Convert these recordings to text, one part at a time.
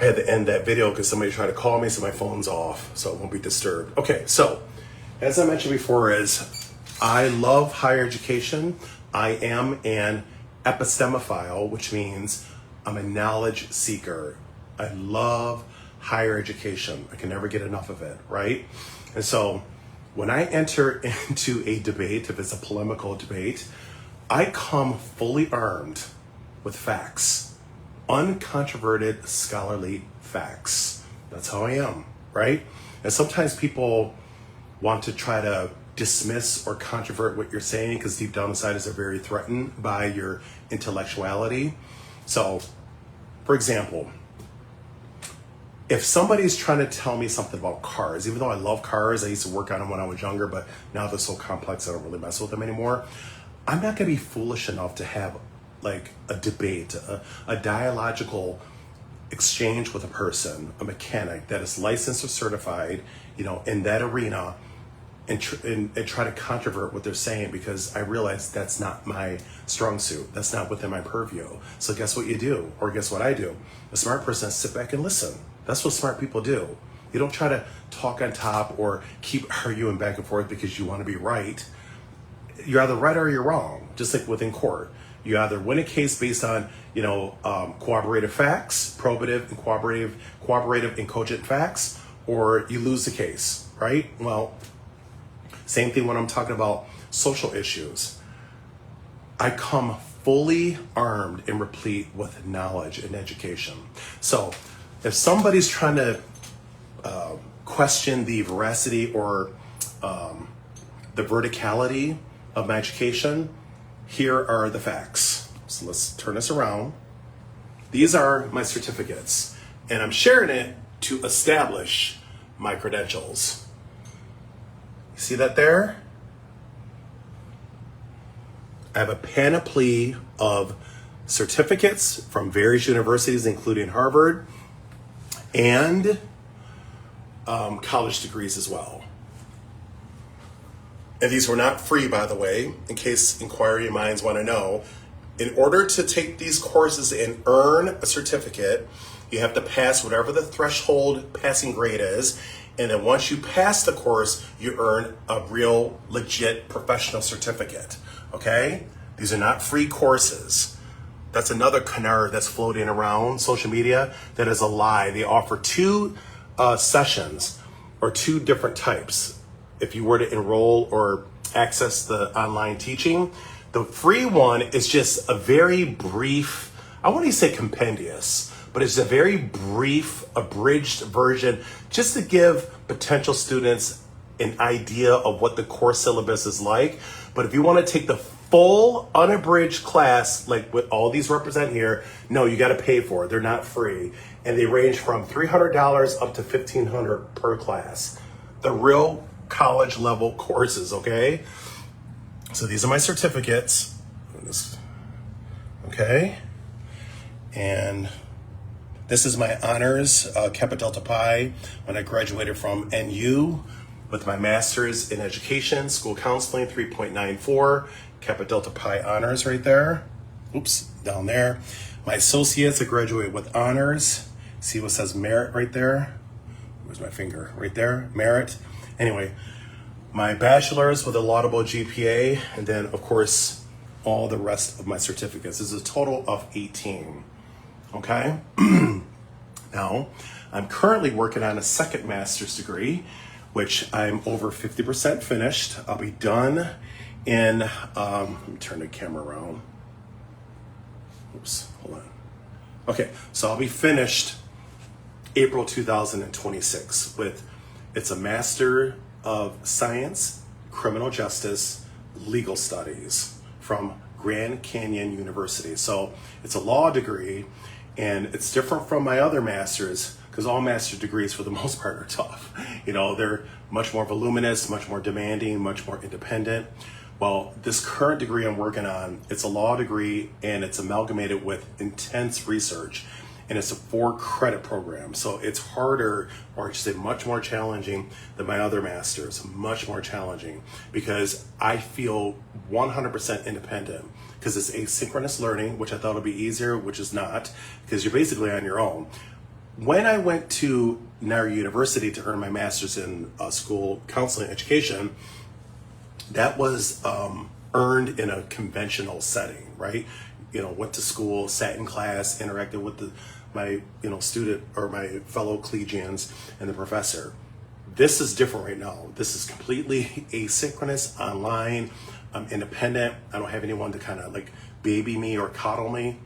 I had to end that video because somebody tried to call me, so my phone's off, so it won't be disturbed. Okay, so as I mentioned before, I love higher education. I am an epistemophile, which means I'm a knowledge seeker. I love higher education. I can never get enough of it, right? And so when I enter into a debate, if it's a polemical debate, I come fully armed with facts, uncontroverted scholarly facts. That's how I am, right? And sometimes people want to try to dismiss or controvert what you're saying because deep down inside is they're very threatened by your intellectuality. So, for example, if somebody's trying to tell me something about cars, even though I love cars, I used to work on them when I was younger, but now they're so complex I don't really mess with them anymore. I'm not gonna be foolish enough to have like a debate, a dialogical exchange with a person, a mechanic that is licensed or certified, in that arena, and try to controvert what they're saying, because I realize that's not my strong suit. That's not within my purview. So guess what you do, or guess what I do? A smart person has to sit back and listen. That's what smart people do. You don't try to talk on top or keep arguing back and forth because you want to be right. You're either right or you're wrong, just like within court. You either win a case based on, corroborative facts, probative and corroborative and cogent facts, or you lose the case, right? Well, same thing when I'm talking about social issues. I come fully armed and replete with knowledge and education. So if somebody's trying to question the veracity or the verticality of my education, here are the facts. So let's turn this around. These are my certificates, and I'm sharing it to establish my credentials. You see that there? I have a panoply of certificates from various universities, including Harvard, and college degrees as well. And these were not free, by the way, in case inquiry minds want to know. In order to take these courses and earn a certificate, you have to pass whatever the threshold passing grade is. And then once you pass the course, you earn a real, legit professional certificate, okay? These are not free courses. That's another canard that's floating around social media. That is a lie. They offer two sessions or two different types. If you were to enroll or access the online teaching, the free one is just a very brief, I wouldn't say compendious, but it's a very brief, abridged version just to give potential students an idea of what the course syllabus is like. But if you want to take the full unabridged class, like what all these represent here, no, you got to pay for it. They're not free. And they range from $300 up to $1,500 per class. The real college level courses, okay? So these are my certificates. Okay. And this is my honors, Kappa Delta Pi, when I graduated from NU with my master's in education, school counseling, 3.94, Kappa Delta Pi honors right there. Oops, down there. My associates, I graduated with honors. See what says merit right there? Where's my finger? Right there, merit. Anyway, my bachelor's with a laudable GPA, and then of course, all the rest of my certificates. This is a total of 18, okay? Now, I'm currently working on a second master's degree, which I'm over 50% finished. I'll be done in, let me turn the camera around. Oops, hold on. Okay, so I'll be finished April 2026 with, it's a Master of Science, Criminal Justice, Legal Studies from Grand Canyon University. So it's a law degree, and it's different from my other masters because all master's degrees for the most part are tough. They're much more voluminous, much more demanding, much more independent. Well, this current degree I'm working on, it's a law degree and it's amalgamated with intense research, and it's a 4-credit program. So it's harder, or I should say much more challenging than my other masters, much more challenging, because I feel 100% independent, because it's asynchronous learning, which I thought would be easier, which is not, because you're basically on your own. when I went to Nara University to earn my master's in school counseling education, that was earned in a conventional setting, right? Went to school, sat in class, interacted with my student or my fellow collegians and the professor. This is different right now. This is completely asynchronous, online. I'm independent. I don't have anyone to kind of like baby me or coddle me.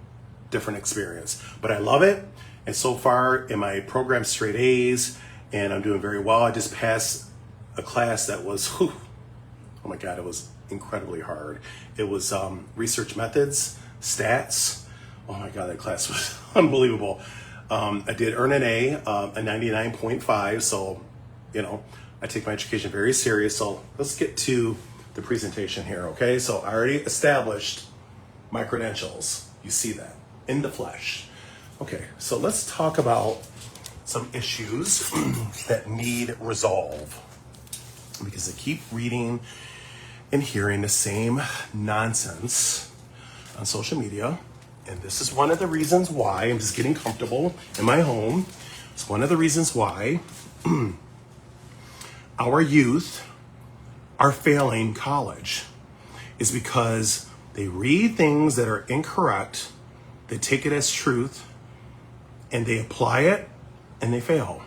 Different experience, but I love it. And so far in my program, straight A's, and I'm doing very well. I just passed a class that was, oh my God, it was incredibly hard. It was research methods, stats. Oh my God, that class was unbelievable. I did earn an A, a 99.5. So, I take my education very serious. So let's get to the presentation here, okay? So I already established my credentials. You see that in the flesh. Okay, so let's talk about some issues that need resolve, because I keep reading and hearing the same nonsense on social media. And this is one of the reasons why I'm just getting comfortable in my home. It's one of the reasons why our youth are failing college, is because they read things that are incorrect, they take it as truth, and they apply it, and they fail.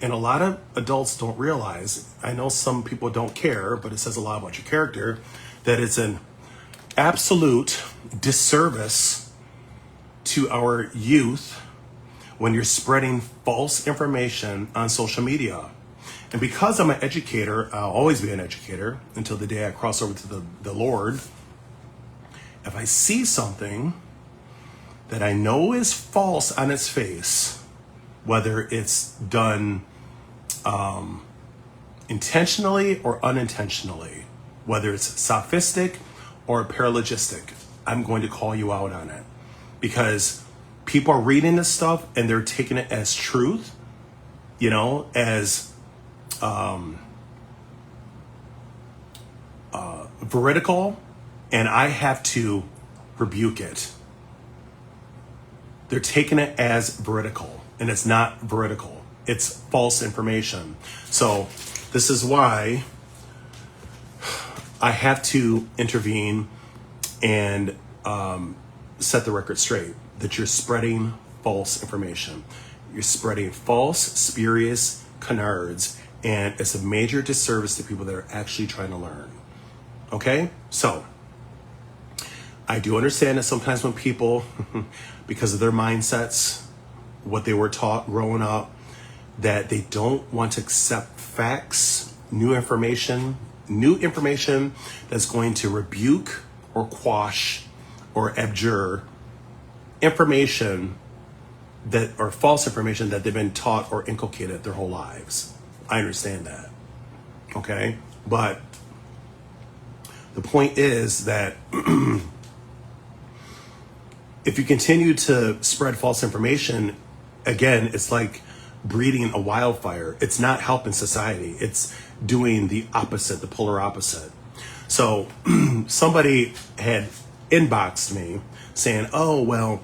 And a lot of adults don't realize, I know some people don't care, but it says a lot about your character, that it's an absolute disservice to our youth when you're spreading false information on social media. And because I'm an educator, I'll always be an educator until the day I cross over to the Lord. If I see something that I know is false on its face, whether it's done intentionally or unintentionally, whether it's sophistic or paralogistic, I'm going to call you out on it, because people are reading this stuff and they're taking it as truth, as veridical, and I have to rebuke it. They're taking it as veridical, and it's not veridical. It's false information. So this is why I have to intervene and set the record straight that you're spreading false information. You're spreading false, spurious canards, and it's a major disservice to people that are actually trying to learn. Okay? So I do understand that sometimes when people, because of their mindsets, what they were taught growing up, that they don't want to accept facts, new information that's going to rebuke or quash or abjure information that, or false information that they've been taught or inculcated their whole lives. I understand that. Okay? But the point is that if you continue to spread false information, again, it's like breeding a wildfire. It's not helping society. It's doing the opposite, the polar opposite. So somebody had inboxed me saying, oh, well,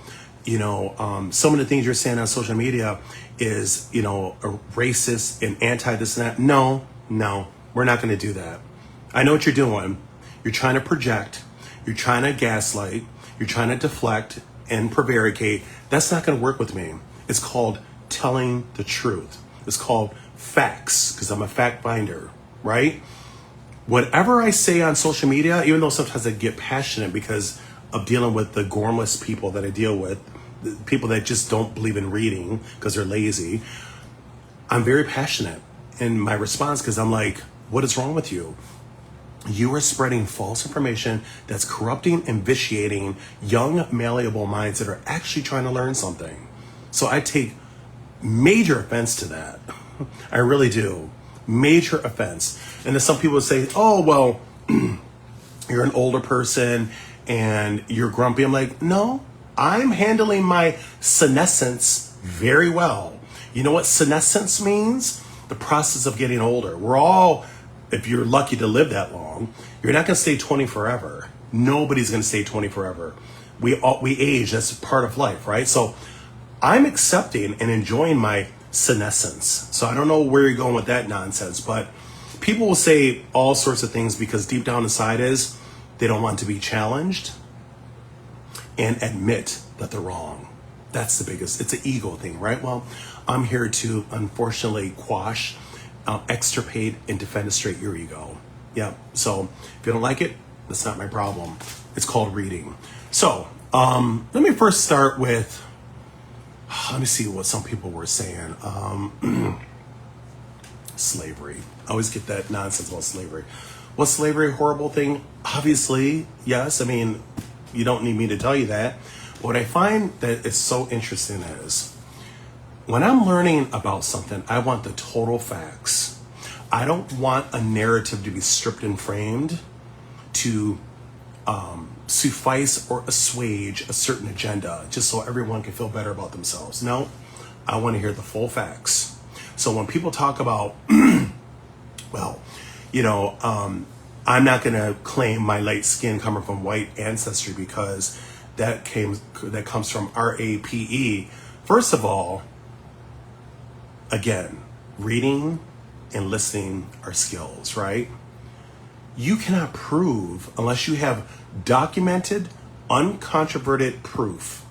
some of the things you're saying on social media is, racist and anti this and that. No, we're not going to do that. I know what you're doing. You're trying to project. You're trying to gaslight. You're trying to deflect and prevaricate. That's not going to work with me. It's called telling the truth. It's called facts, because I'm a fact finder, right? Whatever I say on social media, even though sometimes I get passionate because of dealing with the gormless people that I deal with, the people that just don't believe in reading because they're lazy, I'm very passionate in my response, because I'm like, what is wrong with you? You are spreading false information that's corrupting and vitiating young, malleable minds that are actually trying to learn something. So I take major offense to that. I really do. Major offense. And then some people say, oh, well, you're an older person and you're grumpy. I'm like, no, I'm handling my senescence very well. You know what senescence means? The process of getting older. We're all, if you're lucky to live that long, you're not going to stay 20 forever. Nobody's going to stay 20 forever. We age. That's part of life, right? So I'm accepting and enjoying my senescence. So I don't know where you're going with that nonsense, but people will say all sorts of things because deep down inside is they don't want to be challenged and admit that they're wrong. That's the biggest, it's an ego thing, right? Well, I'm here to unfortunately quash, extirpate, and defenestrate your ego. Yeah, so if you don't like it, that's not my problem. It's called reading. So let me first start with, let me see what some people were saying. Slavery. I always get that nonsense about slavery. Was slavery a horrible thing? Obviously, yes. I mean, you don't need me to tell you that. What I find that is so interesting is when I'm learning about something, I want the total facts. I don't want a narrative to be stripped and framed to suffice or assuage a certain agenda just so everyone can feel better about themselves. No, I want to hear the full facts. So when people talk about, well, you know, I'm not going to claim my light skin coming from white ancestry because that comes from RAPE. First of all, again, reading and listening are skills, right? You cannot prove unless you have documented, uncontroverted proof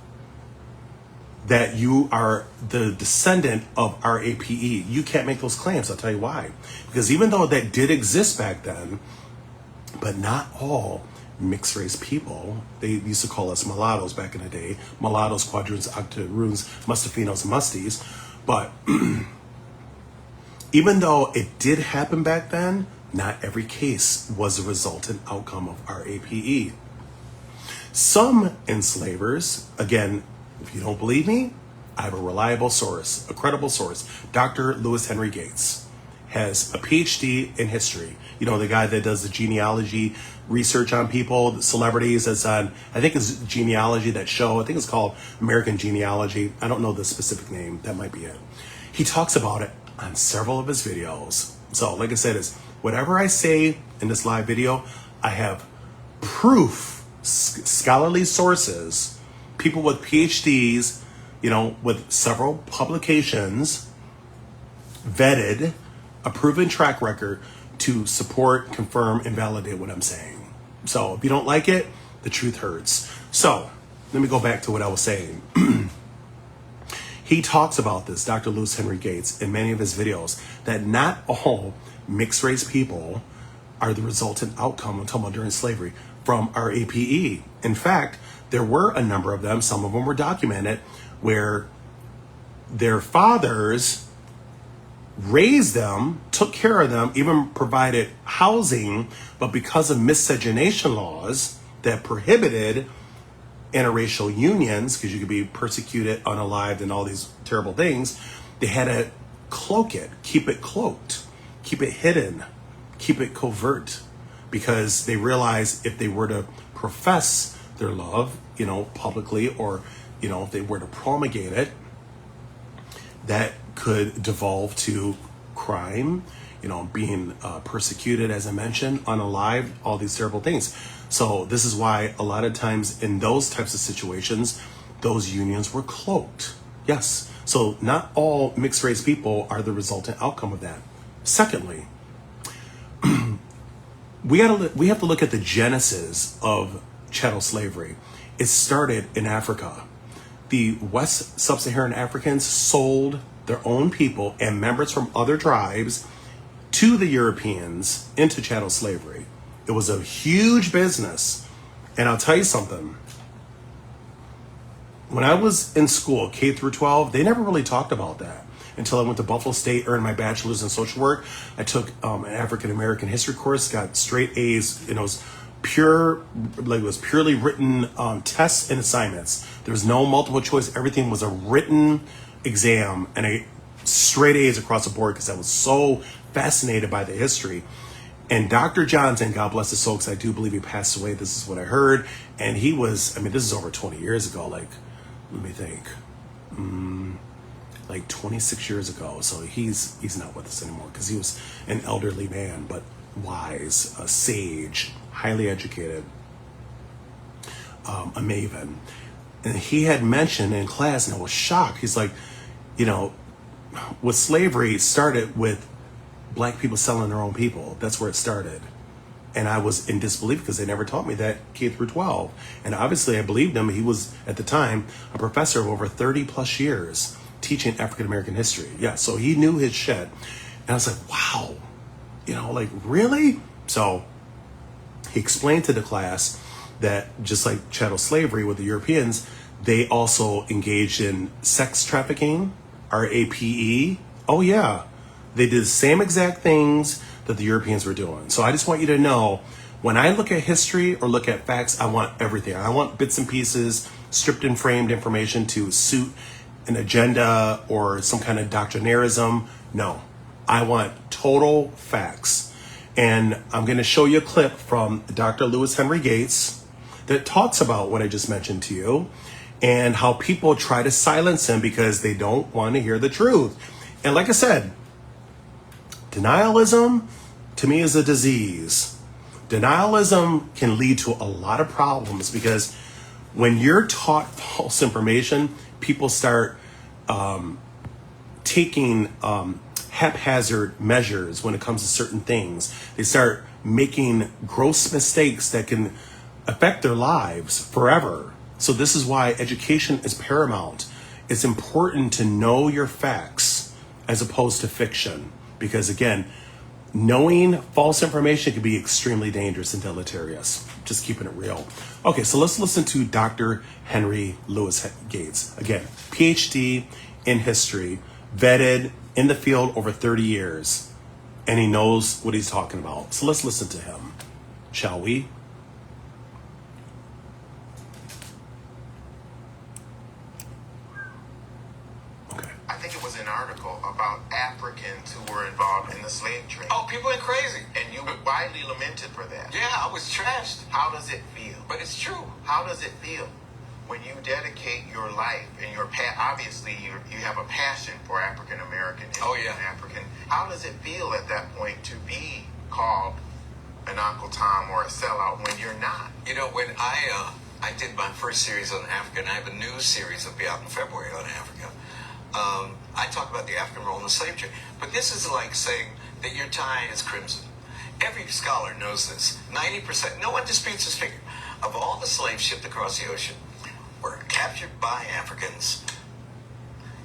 that you are the descendant of RAPE. You can't make those claims. I'll tell you why. Because even though that did exist back then, but not all mixed race people, they used to call us mulattoes back in the day, mulattoes, quadroons, octoroons, mustafinos, musties. But even though it did happen back then, not every case was a resultant outcome of RAPE. Some enslavers, again, if you don't believe me, I have a reliable source, a credible source. Dr. Lewis Henry Gates has a PhD in history. You know, the guy that does the genealogy research on people, the celebrities. That's on, I think it's genealogy, that show. I think it's called American Genealogy. I don't know the specific name. That might be it. He talks about it on several of his videos. So, like I said, it's whatever I say in this live video, I have proof, scholarly sources, people with PhDs, you know, with several publications, vetted, a proven track record to support, confirm, and validate what I'm saying. So if you don't like it, the truth hurts. So let me go back to what I was saying. He talks about this, Dr. Lewis Henry Gates, in many of his videos, that not all mixed race people are the resultant outcome, I'm talking about during slavery, from RAPE. In fact, there were a number of them, some of them were documented, where their fathers raised them, took care of them, even provided housing, but because of miscegenation laws that prohibited interracial unions, because you could be persecuted, unalived, and all these terrible things, they had to cloak it, keep it cloaked, keep it hidden, keep it covert, because they realized if they were to profess their love, you know, publicly, or, you know, if they were to promulgate it, that could devolve to crime, you know, being persecuted, as I mentioned, unalived, all these terrible things. So this is why a lot of times in those types of situations, those unions were cloaked. Yes. So not all mixed race people are the resultant outcome of that. Secondly, we have to look at the genesis of chattel slavery. It started in Africa. The West Sub-Saharan Africans sold their own people and members from other tribes to the Europeans into chattel slavery. It was a huge business. And I'll tell you something. When I was in school, K through 12, they never really talked about that until I went to Buffalo State, earned my bachelor's in social work. I took an African American history course, got straight A's. You know, it was purely written tests and assignments. There was no multiple choice. Everything was a written exam and straight A's across the board because I was so fascinated by the history. And Dr. Johnson, God bless his soul, because I do believe he passed away. This is what I heard. And he was, I mean, this is over 20 years ago. Like, let me think. Like 26 years ago. So he's not with us anymore because he was an elderly man, but wise, a sage, highly educated, a maven. And he had mentioned in class, and I was shocked. He's like, you know, with slavery, it started with black people selling their own people. That's where it started. And I was in disbelief because they never taught me that K through 12. And obviously I believed him. He was, at the time, a professor of over 30 plus years teaching African American history. Yeah, so he knew his shit. And I was like, wow, you know, like, really? So he explained to the class that just like chattel slavery with the Europeans, they also engaged in sex trafficking, RAPE. Oh yeah, they did the same exact things that the Europeans were doing. So I just want you to know, when I look at history or look at facts, I want everything. I want bits and pieces, stripped and framed information to suit an agenda or some kind of doctrinarism. No, I want total facts. And I'm going to show you a clip from Dr. Lewis Henry Gates that talks about what I just mentioned to you and how people try to silence him because they don't want to hear the truth. And like I said, denialism to me is a disease. Denialism can lead to a lot of problems because when you're taught false information, people start taking haphazard measures when it comes to certain things. They start making gross mistakes that can affect their lives forever. So this is why education is paramount. It's important to know your facts as opposed to fiction, because again, knowing false information can be extremely dangerous and deleterious. Just keeping it real. Okay, so let's listen to Dr. Henry Louis Gates. Again, PhD in history, vetted in the field over 30 years, and he knows what he's talking about. So let's listen to him, shall we? Africans who were involved in the slave trade. Oh, people went crazy. And you were widely lamented for that. Yeah, I was trashed. How does it feel? But it's true. How does it feel when you dedicate your life and your obviously you have a passion for African American history? Oh, yeah. African. How does it feel at that point to be called an Uncle Tom or a sellout when you're not? You know, when I did my first series on Africa, and I have a new series that'll be out in February on Africa. I talk about the African role in the slave trade. But this is like saying that your tie is crimson. Every scholar knows this. 90%, no one disputes this figure. Of all the slaves shipped across the ocean were captured by Africans,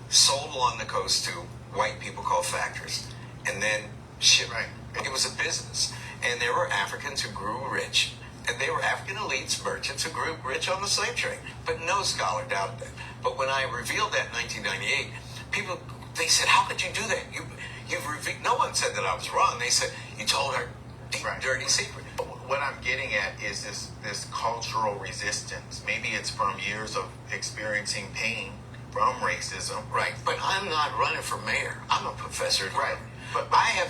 sold along the coast to white people called factors, and then shipped. Right. It was a business. And there were Africans who grew rich. And they were African elites, merchants who grew rich on the slave trade. But no scholar doubted that. But when I revealed that in 1998, people, they said, how could you do that? You've revealed. No one said that I was wrong. They said, you told our deep, dirty secret. What I'm getting at is this cultural resistance. Maybe it's from years of experiencing pain from racism. Right. But I'm not running for mayor. I'm a professor. Right. But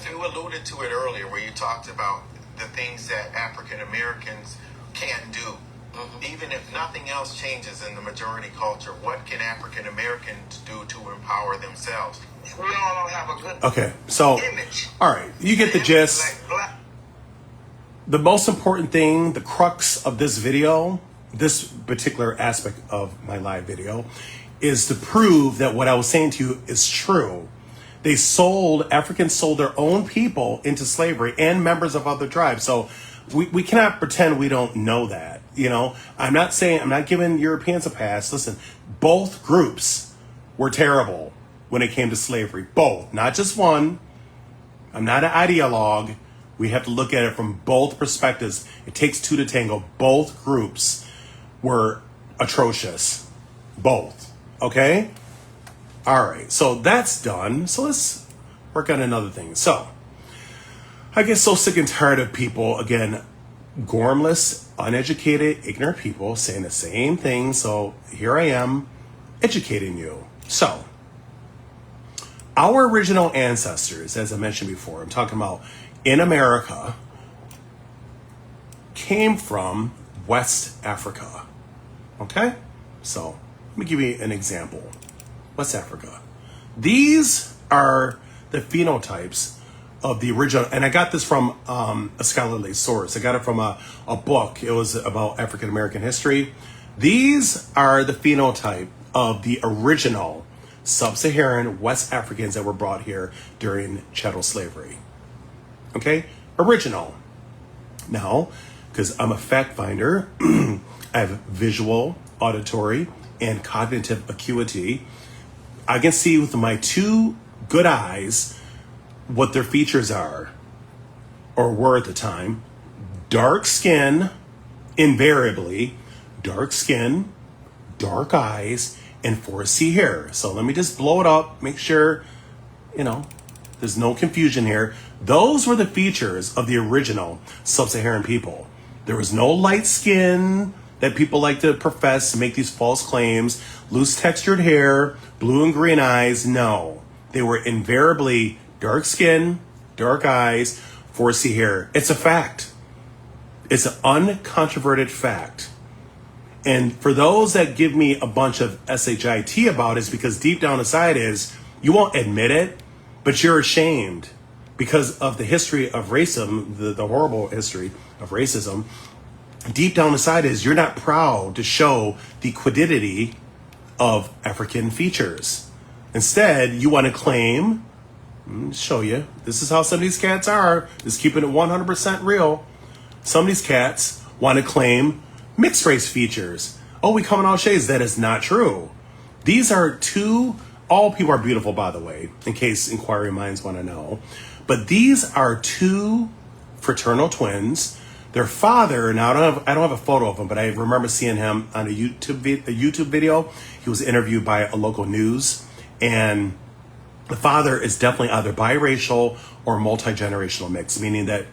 you alluded to it earlier where you talked about the things that African Americans can do. Mm-hmm. Even if nothing else changes in the majority culture, what can African Americans do to empower themselves? We all don't have a good image. All right, you get the gist. The most important thing, the crux of this video, this particular aspect of my live video, is to prove that what I was saying to you is true. Africans sold their own people into slavery and members of other tribes. So we cannot pretend we don't know that. You know, I'm not giving Europeans a pass. Listen, both groups were terrible when it came to slavery. Both, not just one. I'm not an ideologue. We have to look at it from both perspectives. It takes two to tango. Both groups were atrocious. Both. Okay? All right, so that's done. So let's work on another thing. So I get so sick and tired of people, again, gormless, uneducated, ignorant people saying the same thing. So here I am educating you. So our original ancestors, as I mentioned before, I'm talking about in America, came from West Africa. Okay? So let me give you an example. West Africa. These are the phenotypes of the original, and I got this from a scholarly source. I got it from a book. It was about African American history. These are the phenotype of the original sub-Saharan West Africans that were brought here during chattel slavery. Okay? Original. Now, because I'm a fact finder, I have visual, auditory, and cognitive acuity. I can see with my two good eyes what their features are, or were at the time. Dark skin, invariably, dark skin, dark eyes, and 4C hair. So let me just blow it up, make sure, there's no confusion here. Those were the features of the original sub-Saharan people. There was no light skin that people like to profess to make these false claims, loose textured hair, blue and green eyes. No, they were invariably dark skin, dark eyes, 4C hair. It's a fact. It's an uncontroverted fact. And for those that give me a bunch of shit about it, is because deep down inside is, you won't admit it, but you're ashamed because of the history of racism, the horrible history of racism. Deep down inside is, you're not proud to show the quiddity of African features. Instead, you want to claim, show you, this is how some of these cats are, just keeping it 100% real. Some of these cats want to claim mixed race features. Oh, we come in all shades. That is not true. These are all people are beautiful, by the way, in case inquiring minds want to know. But these are two fraternal twins. Their father, now I don't have a photo of him, but I remember seeing him on a YouTube video. He was interviewed by a local news, and the father is definitely either biracial or multi-generational mix, meaning that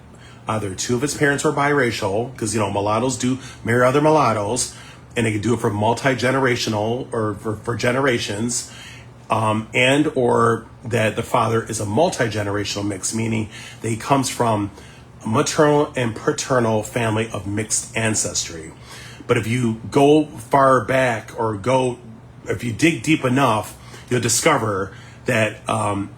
either two of his parents were biracial, because mulattoes do marry other mulattoes, and they can do it for multi-generational or for generations, and or that the father is a multi-generational mix, meaning that he comes from a maternal and paternal family of mixed ancestry. But if you go far back, or if you dig deep enough, you'll discover that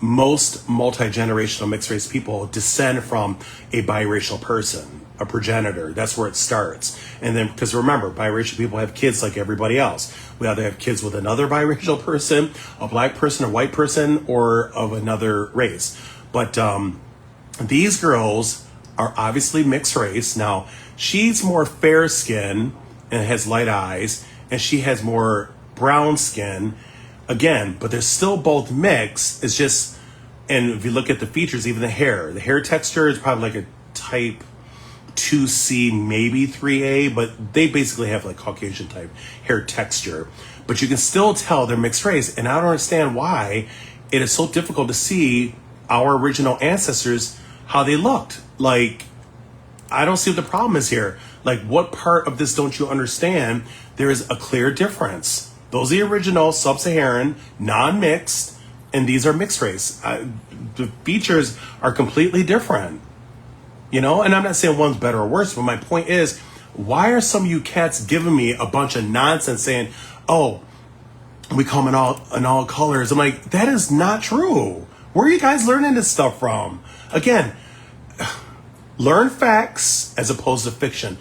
most multi-generational mixed race people descend from a biracial person, a progenitor. That's where it starts. And then, because remember, biracial people have kids like everybody else. We either have kids with another biracial person, a black person, a white person, or of another race. But these girls are obviously mixed race. Now, she's more fair skin and has light eyes, and she has more brown skin. Again, but they're still both mixed. It's just, and if you look at the features, even the hair texture is probably like a type 2C, maybe 3A, but they basically have like Caucasian type hair texture. But you can still tell they're mixed race, and I don't understand why it is so difficult to see our original ancestors, how they looked. Like, I don't see what the problem is here. Like, what part of this don't you understand? There is a clear difference. Those are the original sub-Saharan, non-mixed, and these are mixed race. The features are completely different, and I'm not saying one's better or worse, but my point is, why are some of you cats giving me a bunch of nonsense saying, oh, we come in all colors? I'm like, that is not true. Where are you guys learning this stuff from? Again, learn facts as opposed to fiction.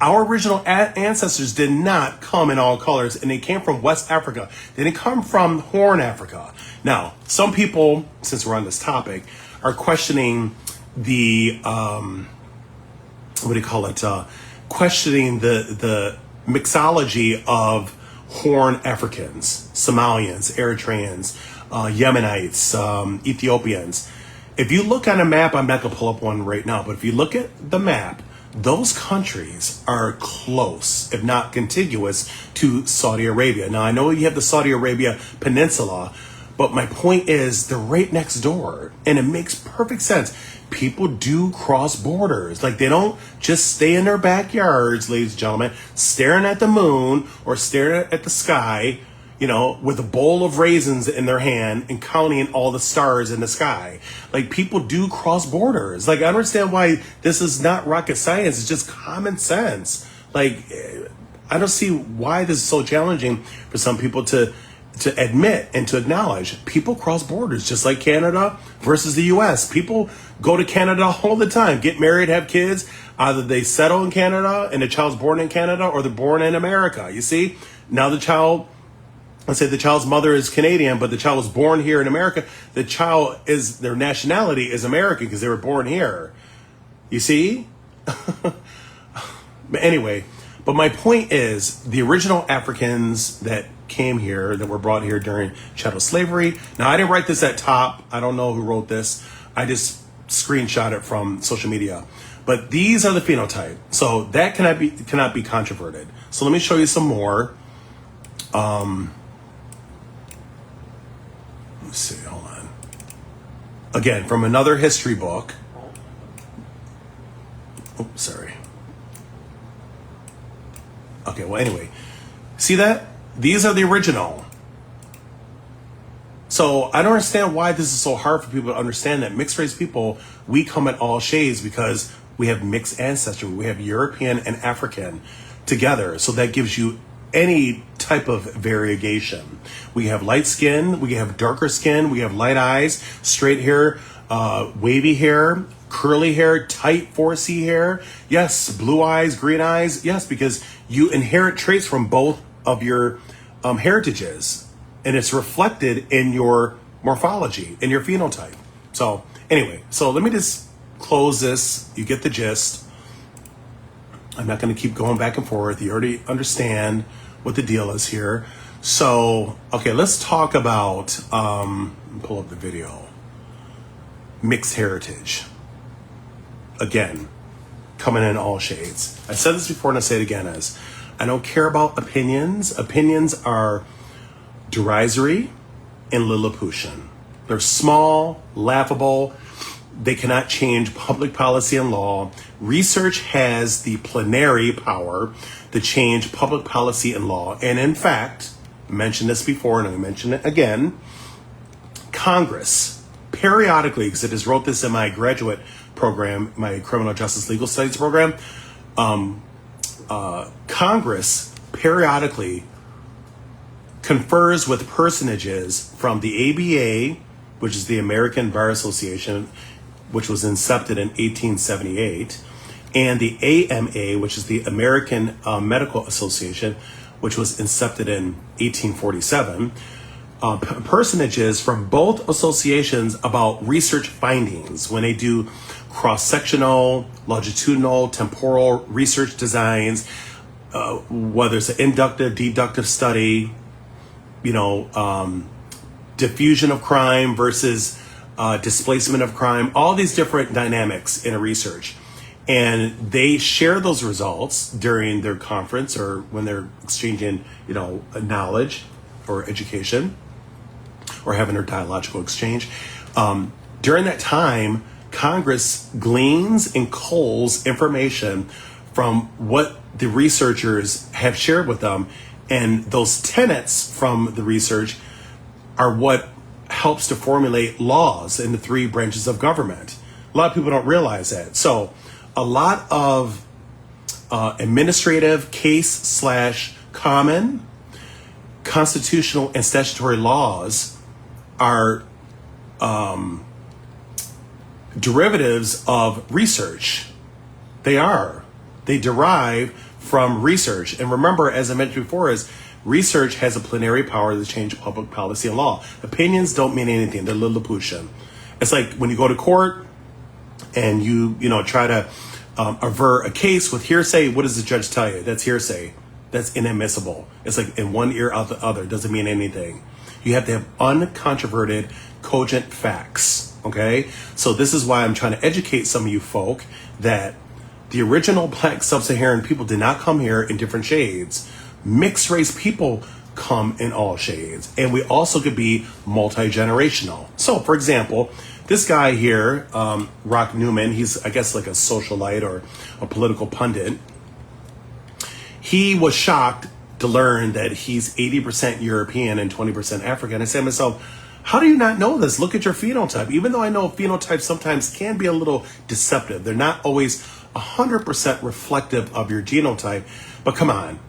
Our original ancestors did not come in all colors, and they came from West Africa. They didn't come from Horn Africa. Now, some people, since we're on this topic, are questioning the, questioning the mixology of Horn Africans, Somalians, Eritreans, Yemenites, Ethiopians. If you look on a map, I'm not going to pull up one right now, but if you look at the map, those countries are close, if not contiguous, to Saudi Arabia. Now, I know you have the Saudi Arabia Peninsula, but my point is they're right next door, and it makes perfect sense. People do cross borders. Like, they don't just stay in their backyards, ladies and gentlemen, staring at the moon or staring at the sky, with a bowl of raisins in their hand and counting all the stars in the sky. Like, people do cross borders. Like, I understand why this is not rocket science. It's just common sense. Like, I don't see why this is so challenging for some people to to admit and to acknowledge people cross borders, just like Canada versus the US. People go to Canada all the time, get married, have kids. Either they settle in Canada and the child's born in Canada, or they're born in America. You see, now the child, let's say the child's mother is Canadian, but the child was born here in America. The child is, their nationality is American because they were born here. You see? But anyway, but my point is, the original Africans that came here, that were brought here during chattel slavery. Now, I didn't write this at top. I don't know who wrote this. I just screenshot it from social media. But these are the phenotype. So that cannot be controverted. So let me show you some more. Let's see, hold on. Again, from another history book. Oops, sorry. Okay, well, anyway. See that? These are the original. So I don't understand why this is so hard for people to understand that mixed race people, we come in all shades because we have mixed ancestry. We have European and African together. So that gives you any type of variegation. We have light skin, we have darker skin, we have light eyes, straight hair, wavy hair, curly hair, tight 4C hair. Yes, blue eyes, green eyes. Yes, because you inherit traits from both of your heritages, and it's reflected in your morphology, in your phenotype. So anyway, so let me just close this. You get the gist. I'm not going to keep going back and forth. You already understand what the deal is here. So, okay, let's talk about, pull up the video. Mixed heritage. Again, coming in all shades. I said this before and I say it again as, I don't care about opinions. Opinions are derisory and lilliputian. They're small, laughable. They cannot change public policy and law. Research has the plenary power to change public policy and law. And in fact, I mentioned this before and I'm going to mention it again, Congress periodically, because I just wrote this in my graduate program, my criminal justice legal studies program, Congress periodically confers with personages from the ABA, which is the American Bar Association, which was incepted in 1878, and the AMA, which is the American Medical Association, which was incepted in 1847. Personages from both associations about research findings when they do cross-sectional, longitudinal, temporal research designs, whether it's an inductive, deductive study, diffusion of crime versus displacement of crime, all these different dynamics in a research. And they share those results during their conference or when they're exchanging, knowledge or education or having their dialogical exchange. During that time, Congress gleans and culls information from what the researchers have shared with them. And those tenets from the research are what helps to formulate laws in the three branches of government. A lot of people don't realize that. So a lot of administrative case/common, constitutional, and statutory laws are derivatives of research. They derive from research. And remember, as I mentioned before, is research has a plenary power to change public policy and law. Opinions don't mean anything. They're Lilliputian. It's like when you go to court and you try to aver a case with hearsay. What does the judge tell you? That's hearsay. That's inadmissible. It's like in one ear out the other. Doesn't mean anything. You have to have uncontroverted, cogent facts. Okay? So this is why I'm trying to educate some of you folk that the original Black Sub-Saharan people did not come here in different shades. Mixed race people come in all shades. And we also could be multi-generational. So, for example, this guy here, Rock Newman, he's, I guess, like a socialite or a political pundit. He was shocked to learn that he's 80% European and 20% African. I said to myself, how do you not know this? Look at your phenotype. Even though I know phenotypes sometimes can be a little deceptive. They're not always 100% reflective of your genotype. But come on,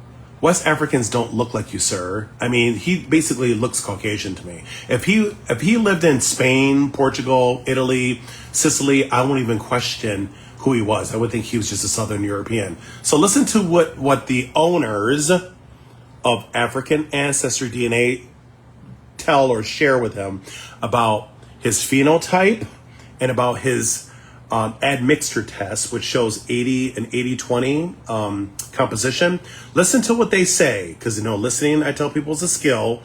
West Africans don't look like you, sir. I mean, he basically looks Caucasian to me. If he lived in Spain, Portugal, Italy, Sicily, I won't even question who he was. I would think he was just a Southern European. So listen to what the owners of African ancestry DNA tell or share with him about his phenotype and about his admixture test, which shows 80 and 80-20 composition. Listen to what they say, because listening, I tell people, is a skill.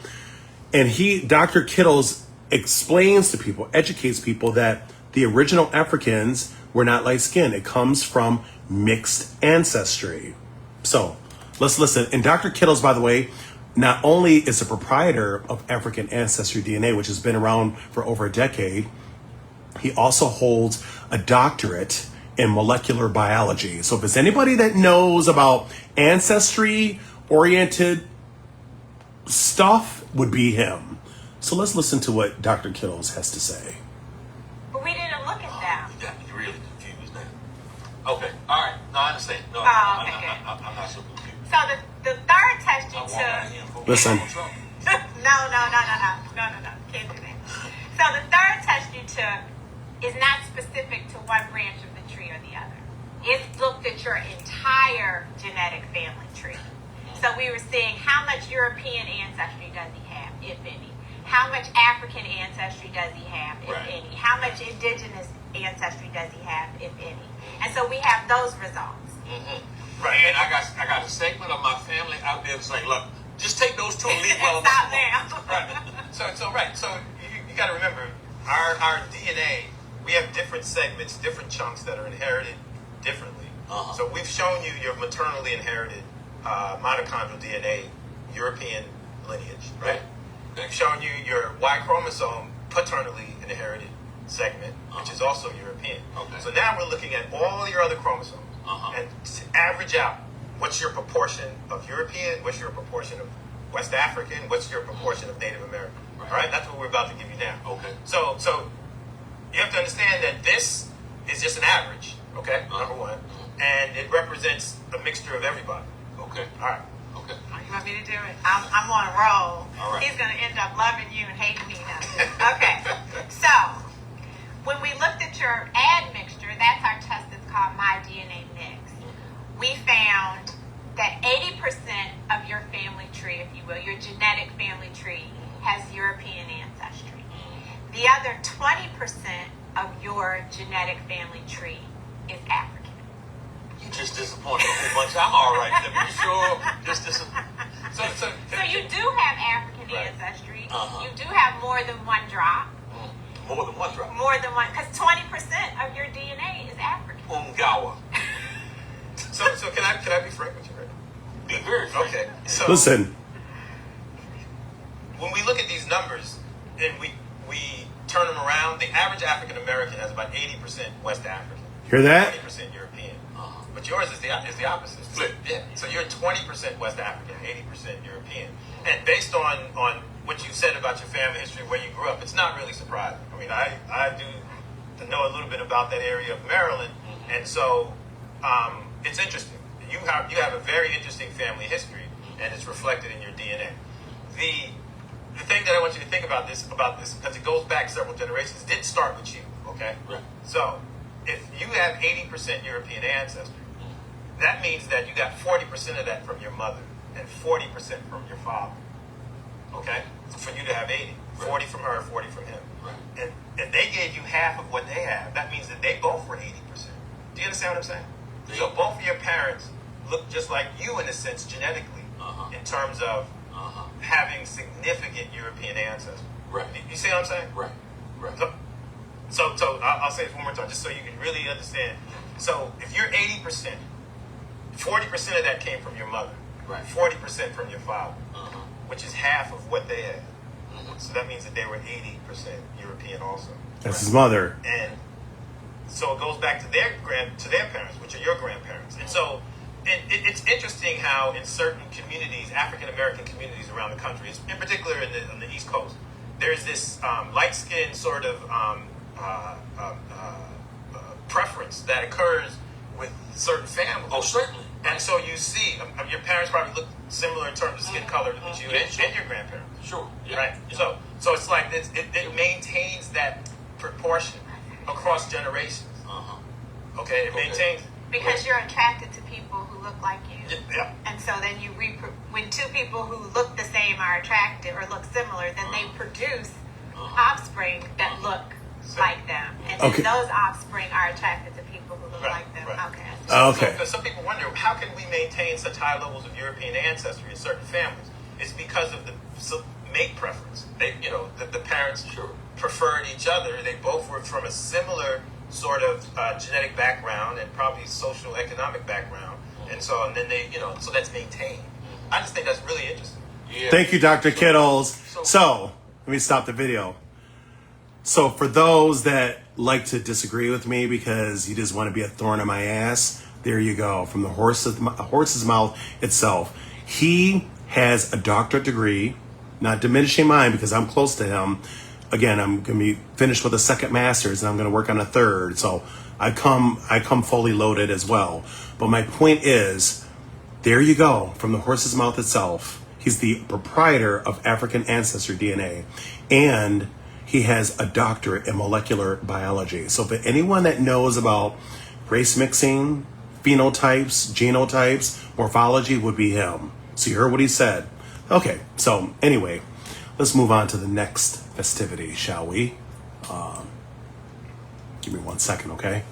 And Dr. Kittles explains to people, educates people that the original Africans were not light skinned. It comes from mixed ancestry. So let's listen. And Dr. Kittles, by the way, not only is a proprietor of African Ancestry DNA, which has been around for over a decade, he also holds a doctorate in molecular biology. So if there's anybody that knows about ancestry-oriented stuff, would be him. So let's listen to what Dr. Kittles has to say. But we didn't look at them. You got me really confused now. Okay, all right. No, I understand. No, Oh, okay, good. I'm not so confused. So the third test you took. Listen. No. Can't do that. So the third test you took is not specific to one branch of the tree or the other. It looked at your entire genetic family tree. So we were seeing how much European ancestry does he have, if any? How much African ancestry does he have, if Right. any? How much indigenous ancestry does he have, if any? And so we have those results. Right, and I got a segment of my family out there saying, look, just take those two and leave well Stop alone. now. Right. So you got to remember, our DNA, we have different segments, different chunks that are inherited differently. So we've shown you your maternally inherited mitochondrial DNA, European lineage, right? We've shown you your Y chromosome paternally inherited segment, which is also European. Okay. So now we're looking at all your other chromosomes and to average out what's your proportion of European, what's your proportion of West African, what's your proportion of Native American. Right. All right, that's what we're about to give you now. Okay. So you have to understand that this is just an average, okay, number one, and it represents a mixture of everybody. Okay. All right. Okay. Oh, you want me to do it? I'm on a roll. All right. He's going to end up loving you and hating me now. Okay. So, when we looked at your admixture, that's our test that's called My DNA Mix. We found that 80% of your family tree, if you will, your genetic family tree, has European ancestry. The other 20% of your genetic family tree is African. You just disappointed a whole bunch. I'm all right. Let me sure. So So you do have African Right. ancestry. Uh-huh. You do have more than one drop. More than one drop. More than one, because 20% of your DNA is African. Ungawa. so can I be frank with you right now? Be very frank. Okay. So Listen. when we look at these numbers and we turn them around, the average African American has about 80% West African, Hear that? 20% European. But yours is the opposite. Flip. Yeah. So you're 20% West African, 80% European. And based on what you said about your family history, where you grew up, it's not really surprising. I mean, I do know a little bit about that area of Maryland, and so it's interesting. You have a very interesting family history, and it's reflected in your DNA. The thing that I want you to think about this, because it goes back several generations, did start with you, okay? Right. So if you have 80% European ancestry, that means that you got 40% of that from your mother and 40% from your father. Okay? So for you to have 80, 40 from her, 40 from him. Right. And if they gave you half of what they have, that means that they both were 80%. Do you understand what I'm saying? So both of your parents look just like you in a sense genetically, in terms of having significant European ancestry. Right. You see what I'm saying? Right. Right. So I'll say this one more time, just so you can really understand. So if you're 80%, 40% of that came from your mother, Right. 40% from your father, which is half of what they had. So that means that they were 80% European also. That's his mother. And so it goes back to their parents, which are your grandparents. And so it's interesting how in certain communities, African American communities around the country, in particular on the East Coast, there's this light-skinned sort of preference that occurs with certain families. Oh, certainly. And so you see, your parents probably similar in terms of skin color as you and your grandparents. Sure. Yeah. Right. Yeah. So it's like it maintains that proportion across generations. Okay, it maintains. Because you're attracted to people who look like you. Yeah. And so then when two people who look the same are attracted or look similar, then they produce offspring that look like them. And then those offspring are attracted to people who look like them. Right. Okay. Okay. So some people wonder, how can we maintain such high levels of European ancestry in certain families? It's because of the mate preference. They, the parents preferred each other. They both were from a similar sort of genetic background and probably social economic background, and then they, so that's maintained. I just think that's really interesting. Yeah. Thank you, Dr. Kittles. So let me stop the video. So for those that like to disagree with me because you just want to be a thorn in my ass, there you go. From the horse's mouth itself. He has a doctorate degree, not diminishing mine because I'm close to him. Again, I'm going to be finished with a second master's and I'm going to work on a third. So I come fully loaded as well. But my point is, there you go, from the horse's mouth itself. He's the proprietor of African Ancestry DNA. And he has a doctorate in molecular biology. So for anyone that knows about race mixing, phenotypes, genotypes, morphology would be him. So you heard what he said. Okay, so anyway, let's move on to the next festivity, shall we? Give me 1 second, okay?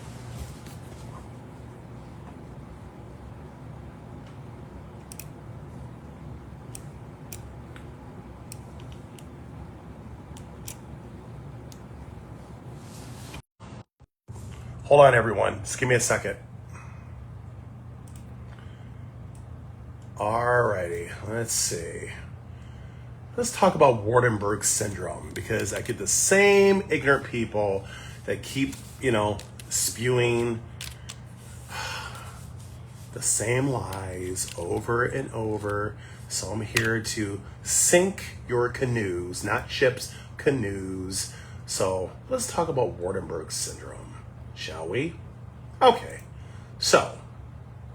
Hold on, everyone. Just give me a second. Alrighty, let's see. Let's talk about Waardenburge syndrome because I get the same ignorant people that keep, spewing the same lies over and over. So I'm here to sink your canoes, not ships, canoes. So let's talk about Waardenburge syndrome, shall we? Okay, so.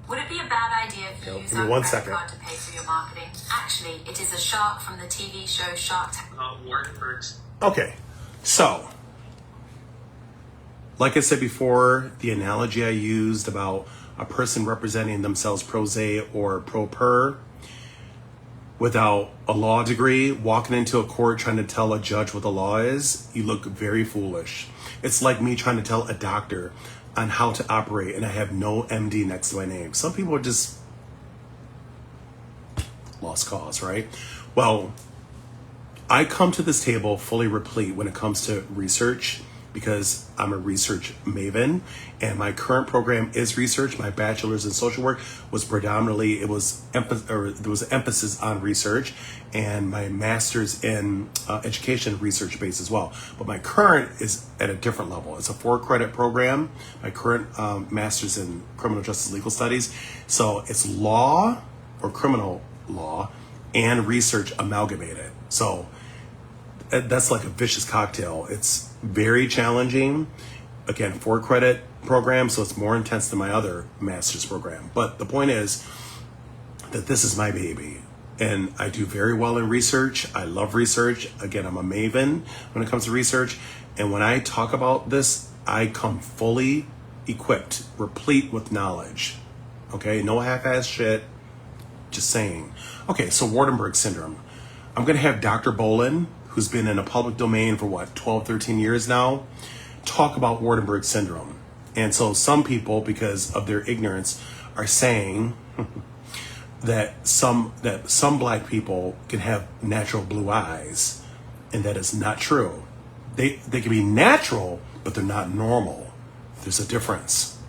Would it be a bad idea if you use a credit card to pay for your marketing? Actually, it is a shark from the TV show Shark Tank. Waardenburge. Okay, so, like I said before, the analogy I used about a person representing themselves pro se or pro per without a law degree, walking into a court trying to tell a judge what the law is, you look very foolish. It's like me trying to tell a doctor on how to operate and I have no MD next to my name. Some people are just lost cause, right? Well, I come to this table fully replete when it comes to research because I'm a research maven and my current program is research. My bachelor's in social work was predominantly, there was emphasis on research, and my master's in education research based as well. But my current is at a different level. It's a 4-credit program. My current master's in criminal justice legal studies. So it's law or criminal law and research amalgamated. So that's like a vicious cocktail. It's very challenging. Again, 4-credit program, so it's more intense than my other master's program. But the point is that this is my baby. And I do very well in research. I love research. Again, I'm a maven when it comes to research. And when I talk about this, I come fully equipped, replete with knowledge. Okay, no half-ass shit. Just saying. Okay, so Waardenburge syndrome. I'm going to have Dr. Bolin, who's been in a public domain for 12, 13 years now, talk about Waardenburge syndrome. And so some people, because of their ignorance, are saying that some black people can have natural blue eyes, and that is not true. They can be natural, but they're not normal. There's a difference.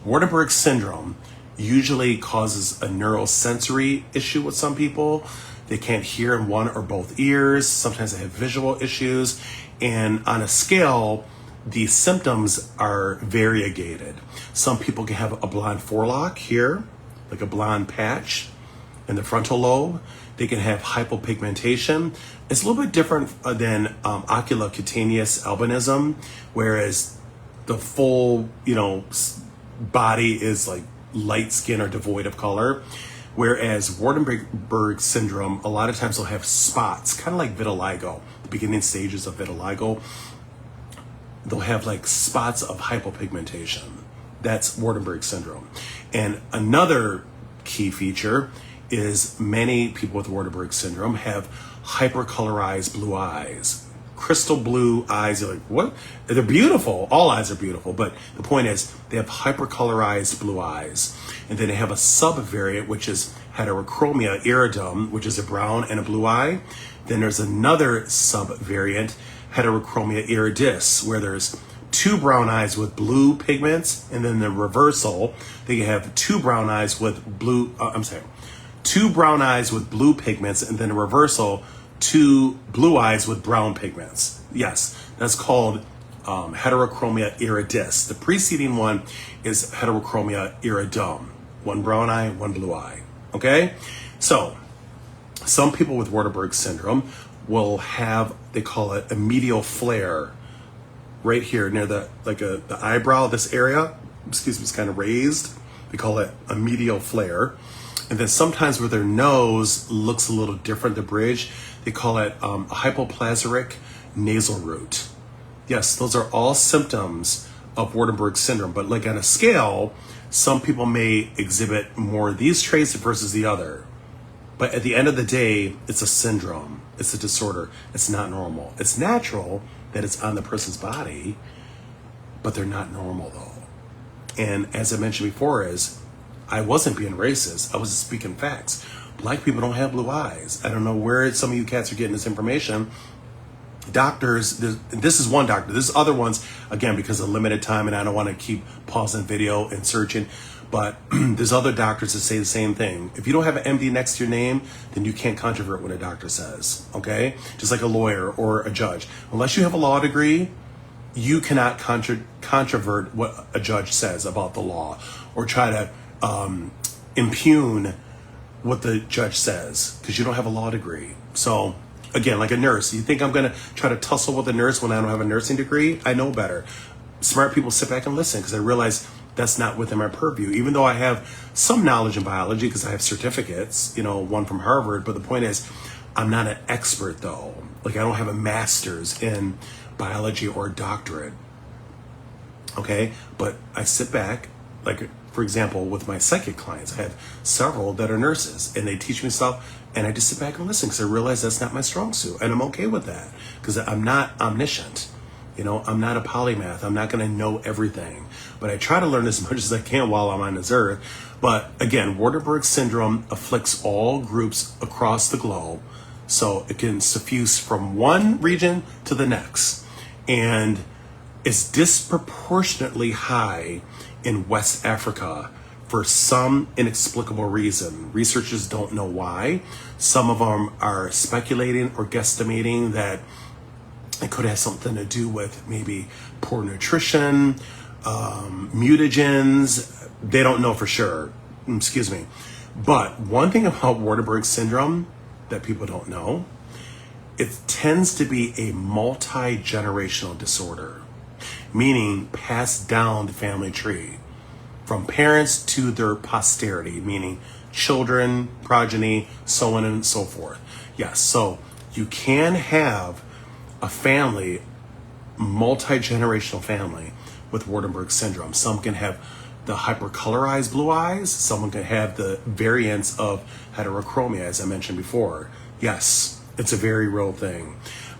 Waardenburge syndrome usually causes a neurosensory issue with some people. They can't hear in one or both ears. Sometimes they have visual issues. And on a scale, the symptoms are variegated. Some people can have a blonde forelock here, like a blonde patch in the frontal lobe. They can have hypopigmentation. It's a little bit different than oculocutaneous albinism, whereas the full, body is like light skin or devoid of color. Whereas Waardenburge syndrome, a lot of times they'll have spots, kind of like vitiligo, the beginning stages of vitiligo. They'll have like spots of hypopigmentation. That's Waardenburge syndrome. And another key feature is many people with Waardenburge syndrome have hypercolorized blue eyes. Crystal blue eyes. You're like, what? They're beautiful. All eyes are beautiful. But the point is, they have hypercolorized blue eyes. And then they have a subvariant, which is heterochromia iridum, which is a brown and a blue eye. Then there's another subvariant, heterochromia iridis, where there's 2 brown eyes with blue pigments. And then the reversal, they have 2 brown eyes with blue, 2 brown eyes with blue pigments. And then the reversal, 2 blue eyes with brown pigments. Yes, that's called heterochromia iridis. The preceding one is heterochromia iridum. 1 brown eye, 1 blue eye. Okay? So, some people with Waardenburge syndrome will have, they call it a medial flare right here near the eyebrow, this area. Excuse me, it's kind of raised. They call it a medial flare. And then sometimes where their nose looks a little different, the bridge, they call it a hypoplasaric nasal root. Yes, those are all symptoms of Waardenburg syndrome. But like on a scale, some people may exhibit more of these traits versus the other. But at the end of the day, it's a syndrome. It's a disorder. It's not normal. It's natural that it's on the person's body, but they're not normal though. And as I mentioned before, I wasn't being racist. I was just speaking facts. Black people don't have blue eyes. I don't know where some of you cats are getting this information. Doctors, this is one doctor. There's other ones, again, because of limited time, and I don't want to keep pausing video and searching. But there's other doctors that say the same thing. If you don't have an MD next to your name, then you can't controvert what a doctor says, okay? Just like a lawyer or a judge. Unless you have a law degree, you cannot controvert what a judge says about the law or try to impugn what the judge says because you don't have a law degree. So again, like a nurse, you think I'm going to try to tussle with a nurse when I don't have a nursing degree? I know better. Smart people sit back and listen because I realize that's not within my purview, even though I have some knowledge in biology because I have certificates, one from Harvard. But the point is, I'm not an expert though. Like I don't have a master's in biology or a doctorate. Okay. But I sit back, like, for example, with my psychic clients, I have several that are nurses and they teach me stuff and I just sit back and listen because I realize that's not my strong suit. And I'm okay with that because I'm not omniscient. I'm not a polymath. I'm not going to know everything, but I try to learn as much as I can while I'm on this earth. But again, Waardenburg syndrome afflicts all groups across the globe. So it can suffuse from one region to the next. And it's disproportionately high in West Africa for some inexplicable reason. Researchers don't know why. Some of them are speculating or guesstimating that it could have something to do with maybe poor nutrition, mutagens. They don't know for sure. Excuse me. But one thing about Waardenburg syndrome that people don't know, it tends to be a multi-generational disorder, meaning passed down the family tree from parents to their posterity, meaning children, progeny, so on and so forth. Yes, so you can have a family, multi-generational family with Waardenburg syndrome. Some can have the hypercolorized blue eyes. Someone can have the variants of heterochromia, as I mentioned before. Yes, it's a very real thing.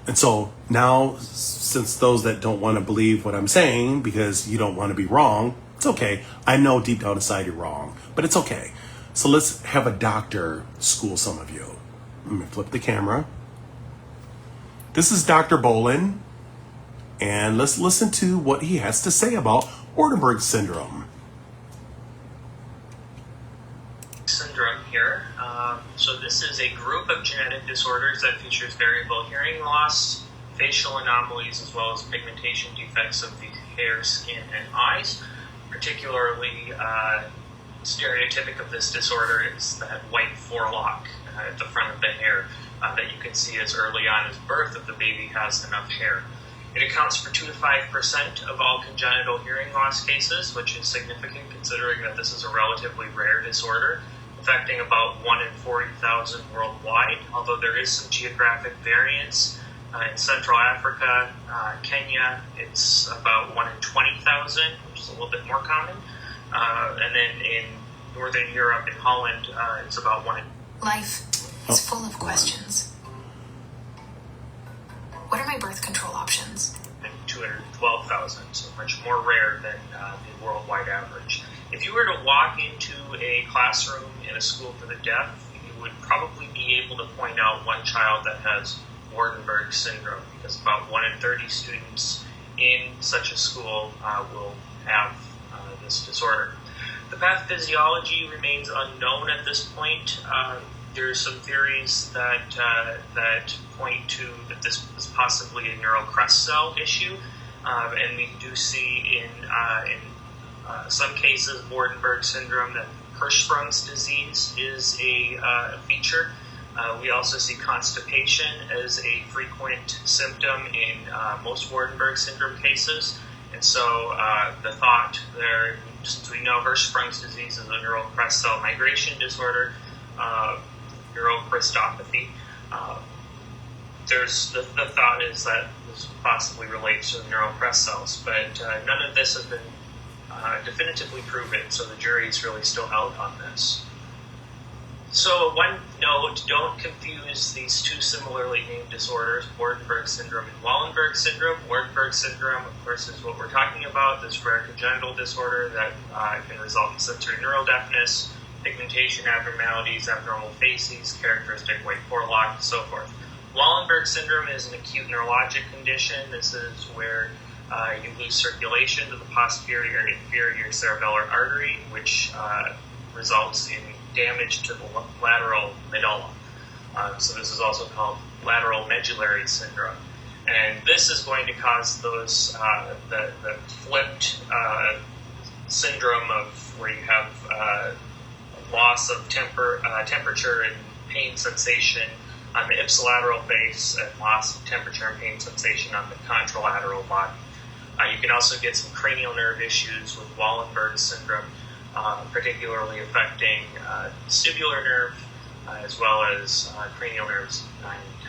And so now, since those that don't want to believe what I'm saying because you don't want to be wrong, it's okay. I know deep down inside you're wrong, but it's okay. So let's have a doctor school some of you. Let me flip the camera. This is Dr. Bolin, and let's listen to what he has to say about Waardenburg syndrome. Syndrome here. So this is a group of genetic disorders that features variable hearing loss, facial anomalies, as well as pigmentation defects of the hair, skin, and eyes. Particularly stereotypic of this disorder is that white forelock at the front of the hair that you can see as early on as birth if the baby has enough hair. It accounts for 2 to 5% of all congenital hearing loss cases, which is significant considering that this is a relatively rare disorder. affecting about 1 in 40,000 worldwide, although there is some geographic variance. In Central Africa, Kenya, it's about 1 in 20,000, which is a little bit more common. And then in Northern Europe, in Holland, it's about 1 in... Life is full of questions. What are my birth control options? 212,000, so much more rare than the worldwide average. If you were to walk into a classroom in a school for the deaf, you would probably be able to point out one child that has Waardenburge syndrome, because about 1 in 30 students in such a school will have this disorder. The pathophysiology remains unknown at this point. There are some theories that point to that this is possibly a neural crest cell issue, and we do see in some cases Waardenburge syndrome that Hirschsprung's disease is a feature. We also see constipation as a frequent symptom in most Waardenburge syndrome cases, and so the thought there, since we know Hirschsprung's disease is a neural crest cell migration disorder, neurocristopathy. There's the thought is that this possibly relates to the neural crest cells, but none of this has been definitively proven, so the jury's really still out on this. So one note, don't confuse these two similarly named disorders, Waardenburge syndrome and Wallenberg syndrome. Waardenburg syndrome, of course, is what we're talking about, this rare congenital disorder that can result in sensory neural deafness, pigmentation abnormalities, abnormal facies, characteristic white forelock, and so forth. Wallenberg syndrome is an acute neurologic condition. This is where you lose circulation to the posterior and inferior cerebellar artery, which results in damage to the lateral medulla. So this is also called lateral medullary syndrome. And this is going to cause those, the flipped syndrome of where you have loss of temperature and pain sensation on the ipsilateral face and loss of temperature and pain sensation on the contralateral body. You can also get some cranial nerve issues with Wallenberg syndrome, particularly affecting vestibular nerve as well as cranial nerves 9 and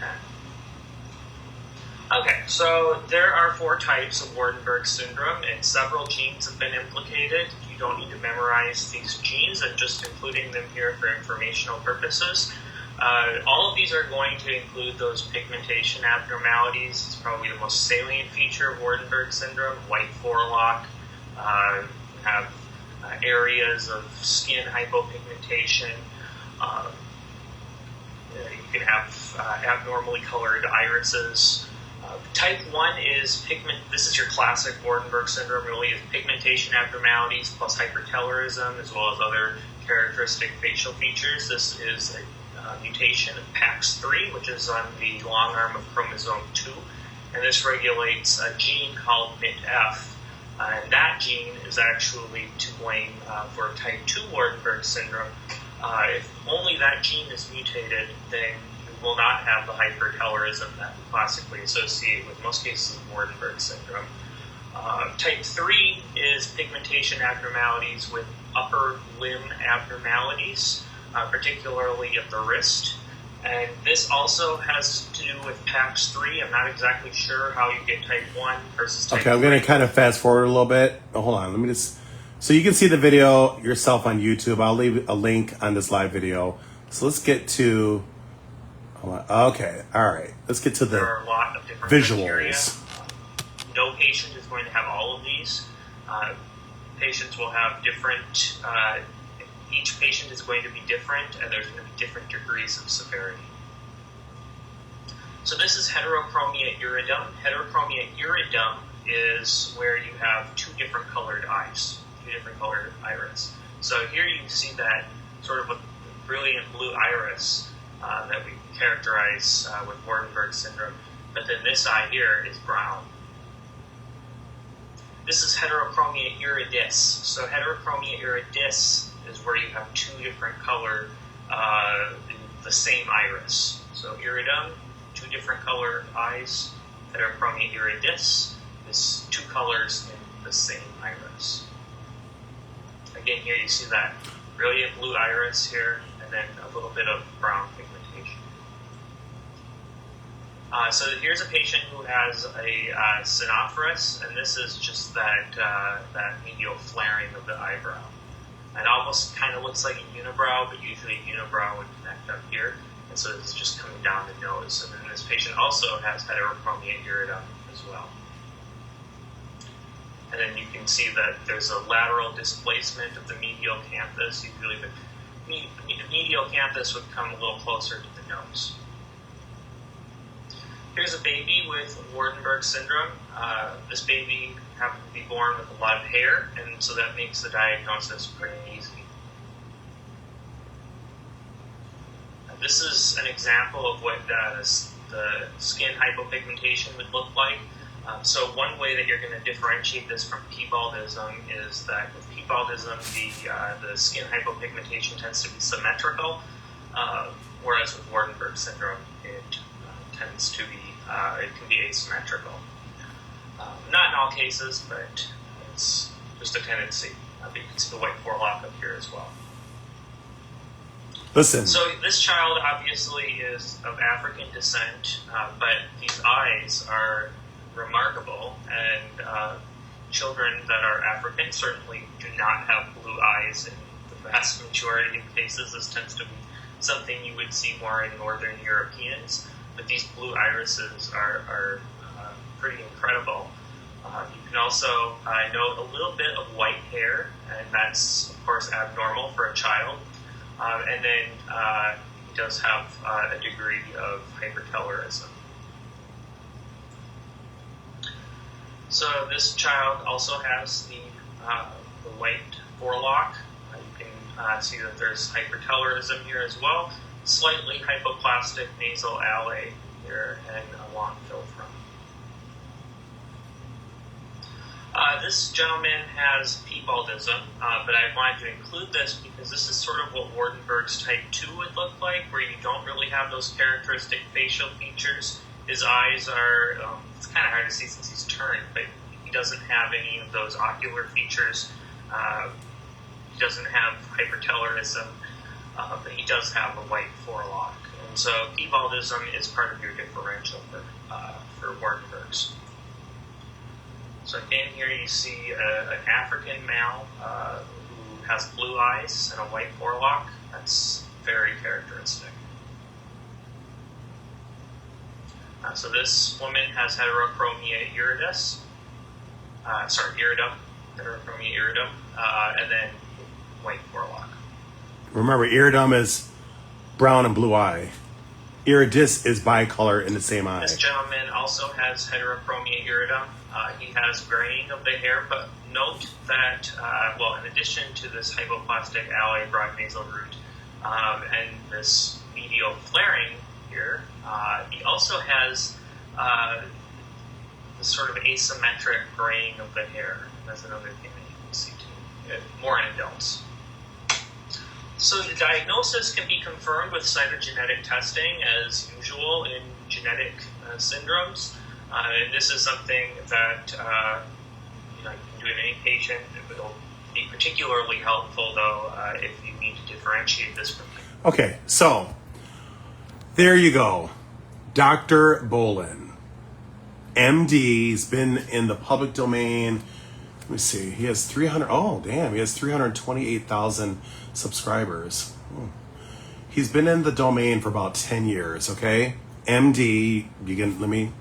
10. Okay, so there are 4 types of Waardenburg syndrome, and several genes have been implicated. You don't need to memorize these genes. I'm just including them here for informational purposes. All of these are going to include those pigmentation abnormalities. It's probably the most salient feature of Waardenburg syndrome. White forelock, have areas of skin hypopigmentation. You can have abnormally colored irises. Type 1 is pigment. This is your classic Waardenburg syndrome, really, is pigmentation abnormalities plus hypertelorism, as well as other characteristic facial features. This is a mutation of PAX3, which is on the long arm of chromosome 2, and this regulates a gene called MITF. And that gene is actually to blame for type 2 Waardenburg syndrome. If only that gene is mutated, then you will not have the hypertelorism that we classically associate with most cases of Waardenburg syndrome. Type 3 is pigmentation abnormalities with upper limb abnormalities, particularly at the wrist. And this also has to do with PAX3. I'm not exactly sure how you get type 1 versus type 3. Okay, I'm going to kind of fast forward a little bit. Oh, hold on, let me just... So you can see the video yourself on YouTube. I'll leave a link on this live video. So let's get to... Okay, all right. Let's get to the there are a lot of different visuals. Criteria. No patient is going to have all of these. Patients will have different... each patient is going to be different, and there's going to be different degrees of severity. So this is heterochromia iridum. Heterochromia iridum is where you have 2 different colored eyes, 2 different colored iris. So here you see that sort of a brilliant blue iris that we characterize with Waardenburg syndrome, but then this eye here is brown. This is heterochromia iridis. So heterochromia iridis is where you have 2 different color, the same iris. So iridum, 2 different color eyes. Heterochromia iridis is 2 colors in the same iris. Again, here you see that brilliant blue iris here, and then a little bit of brown pigmentation. So here's a patient who has a synophrys, and this is just that medial flaring of the eyebrow. It almost kind of looks like a unibrow, but usually a unibrow would connect up here, and so this is just coming down the nose. And then this patient also has heterochromia iridum as well. And then you can see that there's a lateral displacement of the medial canthus. Usually the medial canthus would come a little closer to the nose. Here's a baby with Waardenburge syndrome. This baby happened to be born with a lot of hair, and so that makes the diagnosis pretty easy. This is an example of what the skin hypopigmentation would look like. So one way that you're going to differentiate this from P-baldism is that with P-baldism, the skin hypopigmentation tends to be symmetrical, whereas with Waardenburg syndrome, it tends to be, it can be asymmetrical. Not in all cases, but it's just a tendency. You can see the white forelock up here as well. Listen. So this child obviously is of African descent, but these eyes are remarkable, and children that are African certainly do not have blue eyes in the vast majority of cases. This tends to be something you would see more in Northern Europeans, but these blue irises are pretty incredible. You can also note a little bit of white hair, and that's of course abnormal for a child. And then he does have a degree of hypercolorism. So this child also has the white forelock. You can see that there's hypercolorism here as well. Slightly hypoplastic nasal alley here and a long philtrum. This gentleman has P-baldism, but I wanted to include this because this is sort of what Waardenburg's type 2 would look like, where you don't really have those characteristic facial features. His eyes are, it's kind of hard to see since he's turned, but he doesn't have any of those ocular features. He doesn't have hypercolorism, but he does have a white forelock. And so P-baldism is part of your differential for Waardenburg's. So again, here you see an African male who has blue eyes and a white forelock. That's very characteristic. So this woman has heterochromia iridum, heterochromia iridum, and then white forelock. Remember, iridum is brown and blue eye. Iridis is bicolor in the same eye. This gentleman also has heterochromia iridum. He has graying of the hair, but note that, in addition to this hypoplastic alley, broad nasal root, and this medial flaring here, he also has this sort of asymmetric graying of the hair. That's another thing that you can see too, more in adults. So the diagnosis can be confirmed with cytogenetic testing as usual in genetic syndromes. And this is something that you can do in any patient. It will be particularly helpful, though, if you need to differentiate this from. Okay, so there you go. Dr. Bolin, MD, he's been in the public domain. Let me see. He has 328,000 subscribers. He's been in the domain for about 10 years, okay? MD, let me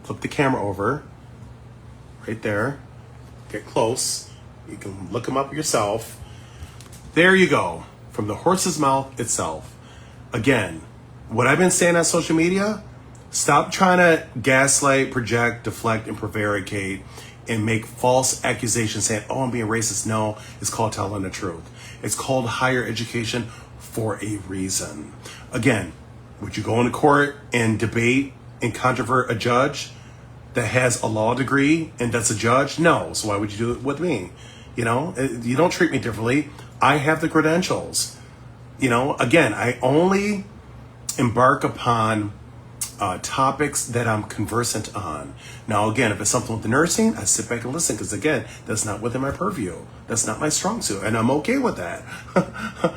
flip the camera over. Right there. Get close. You can look him up yourself. There you go. From the horse's mouth itself. Again, what I've been saying on social media, stop trying to gaslight, project, deflect, and prevaricate and make false accusations saying, oh, I'm being racist. No, it's called telling the truth. It's called higher education for a reason. Again, would you go into court and debate and controvert a judge that has a law degree and that's a judge? No. So why would you do it with me? You don't treat me differently. I have the credentials. Again, I only embark upon topics that I'm conversant on. Now, again, if it's something with the nursing, I sit back and listen because, again, that's not within my purview. That's not my strong suit, and I'm okay with that.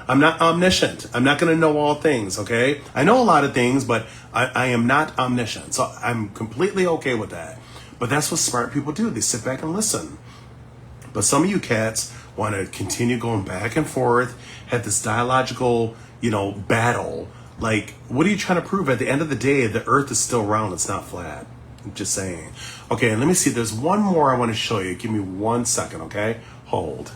I'm not omniscient. I'm not going to know all things, okay? I know a lot of things, but I am not omniscient, so I'm completely okay with that. But that's what smart people do. They sit back and listen. But some of you cats want to continue going back and forth, have this dialogical, battle. Like, what are you trying to prove? At the end of the day, the earth is still round, it's not flat. I'm just saying. Okay, and let me see. There's one more I want to show you. Give me 1 second, okay? Hold.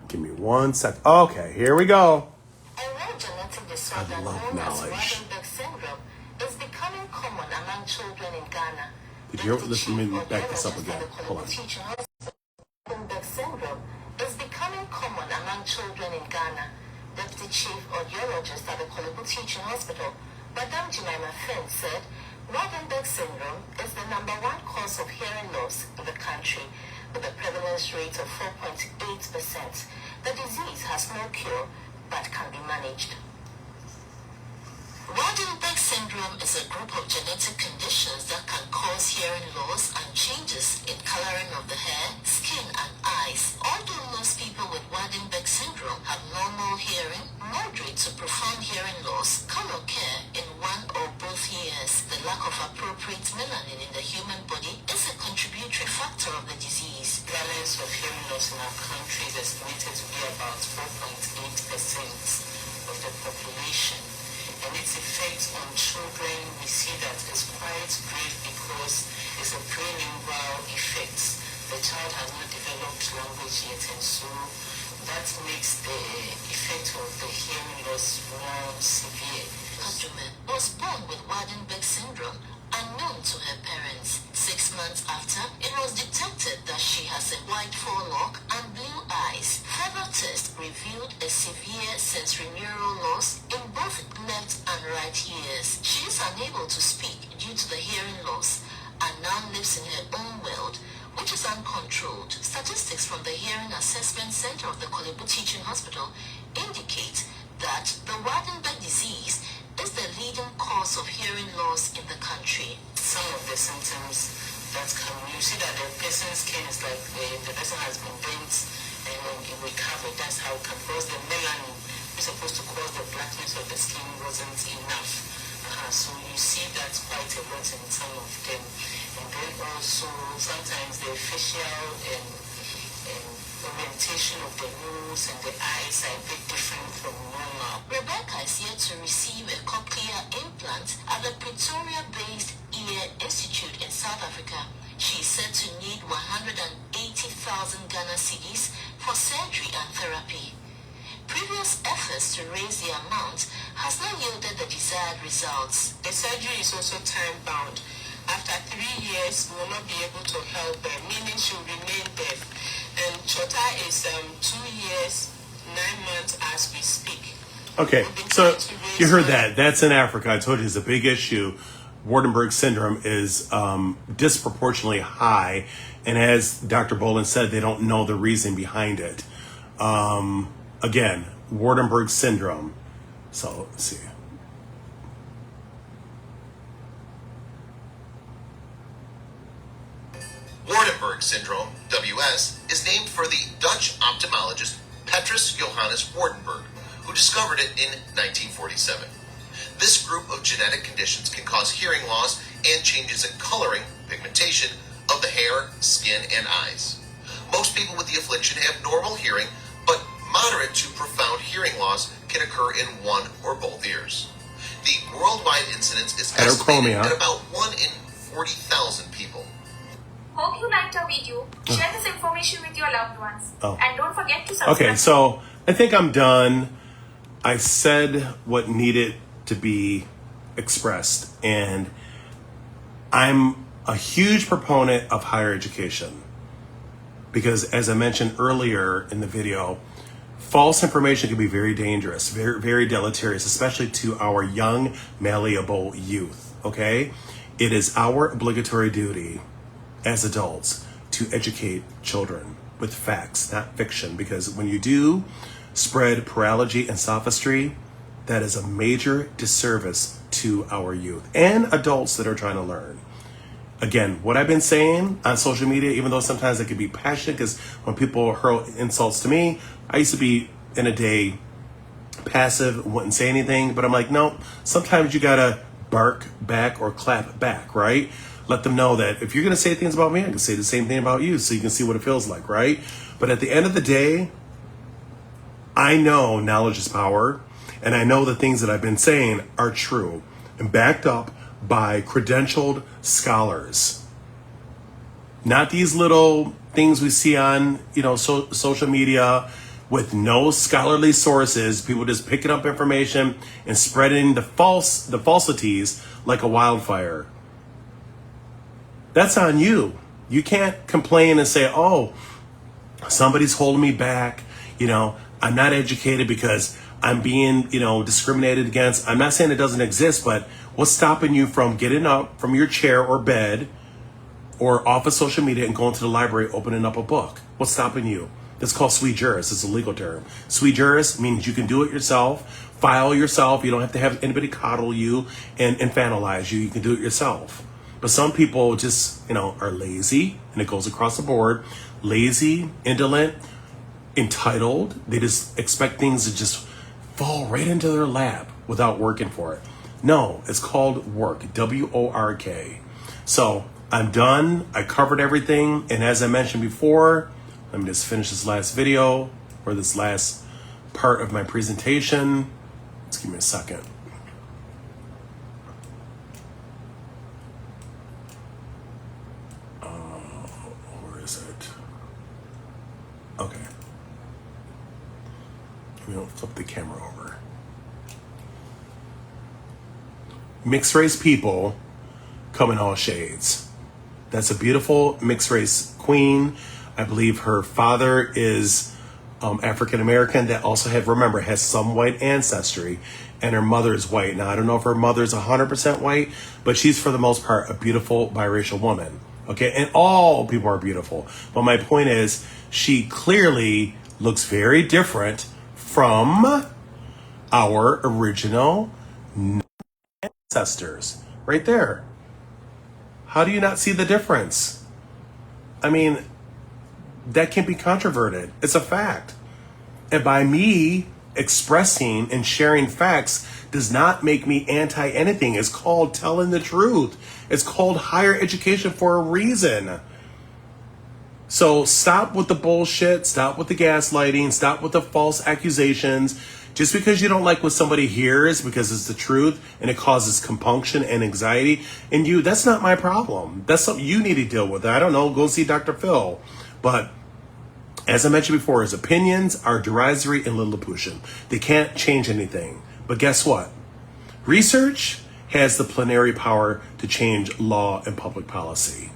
Give me 1 sec. Okay, here we go. A rare genetic disorder I love known as knowledge. Waardenburge syndrome is becoming common among children in Ghana. Did you ever listen to me back this up again? Hold on. Waardenburge syndrome is becoming common among children in Ghana. Deputy Chief Audiologist at the Colorism Teaching Hospital, Madame Jemima Finn, said Waardenburge syndrome is the #1 cause of hearing loss in the country, with a prevalence rate of 4.8%. The disease has no cure, but can be managed. Waardenburge syndrome is a group of genetic conditions that can cause hearing loss and changes in coloring of the hair, skin, and eyes. Although most people with Waardenburge syndrome have normal hearing, moderate to profound hearing loss can occur in one or both ears. The lack of appropriate melanin in the human body is a contributory factor of the disease. The prevalence of hearing loss in our country is estimated to be about 4.8% of the population. And its effect on children, we see that it's quite grave because it's a prelingual effect. The child has not developed language yet, and so that makes the effect of the hearing loss more severe. Kajume was born with Waardenburge syndrome, unknown to her parents. 6 months after, it was detected that she has a white forelock and blue eyes. Further tests revealed a severe sensorineural loss in both left and right ears. She is unable to speak due to the hearing loss and now lives in her own world, which is uncontrolled. Statistics from the Hearing Assessment Center of the Colorism Teaching Hospital indicate that the Waardenburge disease is the leading cause of hearing loss in the country. Some of the symptoms that you see that the person's skin is like the person has been bent and when it recovered, that's how it can cause the melanin, which is supposed to cause the blackness of the skin, wasn't enough. So you see that quite a lot in some of them. And then also sometimes the facial orientation of the nose and the eyes are a bit different from normal. Rebecca is yet to receive a cochlear implant at the Pretoria-based Ear Institute in South Africa. She is said to need 180,000 Ghana cedis for surgery and therapy. Previous efforts to raise the amount has not yielded the desired results. The surgery is also time-bound. After 3 years, we will not be able to help her, meaning she will remain deaf. And Chota is 2 years, 9 months as we speak. Okay, so you heard that. That's in Africa. I told you it's a big issue. Waardenburge syndrome is disproportionately high. And as Dr. Boland said, they don't know the reason behind it. Again, Waardenburge syndrome. So let's see. Waardenburge syndrome, WS, is named for the Dutch ophthalmologist Petrus Johannes Waardenburg, who discovered it in 1947. This group of genetic conditions can cause hearing loss and changes in coloring, pigmentation of the hair, skin, and eyes. Most people with the affliction have normal hearing, but moderate to profound hearing loss can occur in one or both ears. The worldwide incidence is estimated at about 1 in 40,000 people. Hope you liked our video. Share this information with your loved ones. And don't forget to subscribe. Okay, so I think I'm done. I said what needed to be expressed, and I'm a huge proponent of higher education because, as I mentioned earlier in the video, false information can be very dangerous, very, very deleterious, especially to our young, malleable youth, okay? It is our obligatory duty as adults to educate children with facts, not fiction, because when you do spread paralogy and sophistry, that is a major disservice to our youth and adults that are trying to learn. Again, what I've been saying on social media, even though sometimes I can be passionate, because when people hurl insults to me, I used to be in a day passive, wouldn't say anything, but I'm like, no, sometimes you gotta bark back or clap back, right? Let them know that if you're gonna say things about me, I can say the same thing about you, so you can see what it feels like, right? But at the end of the day, I know knowledge is power, and I know the things that I've been saying are true and backed up by credentialed scholars. Not these little things we see on, social media with no scholarly sources, people just picking up information and spreading the falsities like a wildfire. That's on you. You can't complain and say, oh, somebody's holding me back. I'm not educated because I'm being, discriminated against. I'm not saying it doesn't exist, but what's stopping you from getting up from your chair or bed or off of social media and going to the library, opening up a book? What's stopping you? That's called sui juris. It's a legal term. Sui juris means you can do it yourself, file yourself. You don't have to have anybody coddle you and infantilize you. You can do it yourself. But some people just, are lazy, and it goes across the board. Lazy, indolent, entitled. They just expect things to just fall right into their lap without working for it. No, it's called work, W-O-R-K. So I'm done. I covered everything. And as I mentioned before, let me just finish this last video or this last part of my presentation. Just give me a second. Where is it? Okay. We'll flip the camera over. Mixed race people come in all shades. That's a beautiful mixed race queen. I believe her father is African American that also has some white ancestry, and her mother is white. Now, I don't know if her mother's 100% white, but she's for the most part a beautiful biracial woman. Okay, and all people are beautiful. But my point is, she clearly looks very different from our original ancestors. Right there. How do you not see the difference? I mean, that can't be controverted. It's a fact. And by me expressing and sharing facts does not make me anti anything. It's called telling the truth. It's called higher education for a reason. So stop with the bullshit. Stop with the gaslighting. Stop with the false accusations. Just because you don't like what somebody hears because it's the truth and it causes compunction and anxiety in you, that's not my problem. That's something you need to deal with. I don't know, go see Dr. Phil. But as I mentioned before, his opinions are derisory and lilliputian. They can't change anything. But guess what? Research has the plenary power to change law and public policy.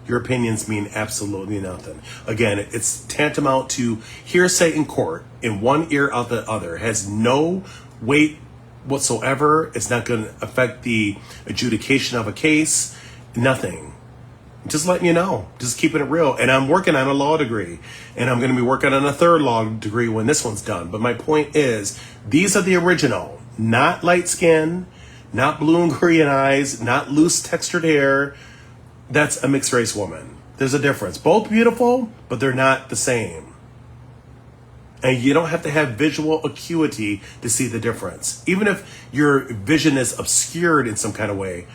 Your opinions mean absolutely nothing. Again, it's tantamount to hearsay in court, in one ear out the other. It has no weight whatsoever. It's not going to affect the adjudication of a case. Nothing. Just letting you know. Just keeping it real. And I'm working on a law degree. And I'm going to be working on a third law degree when this one's done. But my point is, these are the original. Not light skin, not blue and green eyes, not loose textured hair. That's a mixed race woman. There's a difference. Both beautiful, but they're not the same. And you don't have to have visual acuity to see the difference. Even if your vision is obscured in some kind of way,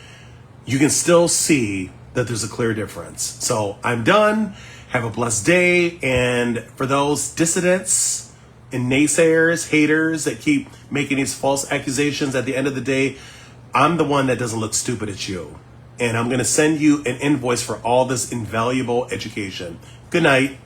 you can still see that there's a clear difference. So I'm done. Have a blessed day. And for those dissidents and naysayers, haters that keep making these false accusations, at the end of the day, I'm the one that doesn't look stupid at you. And I'm going to send you an invoice for all this invaluable education. Good night.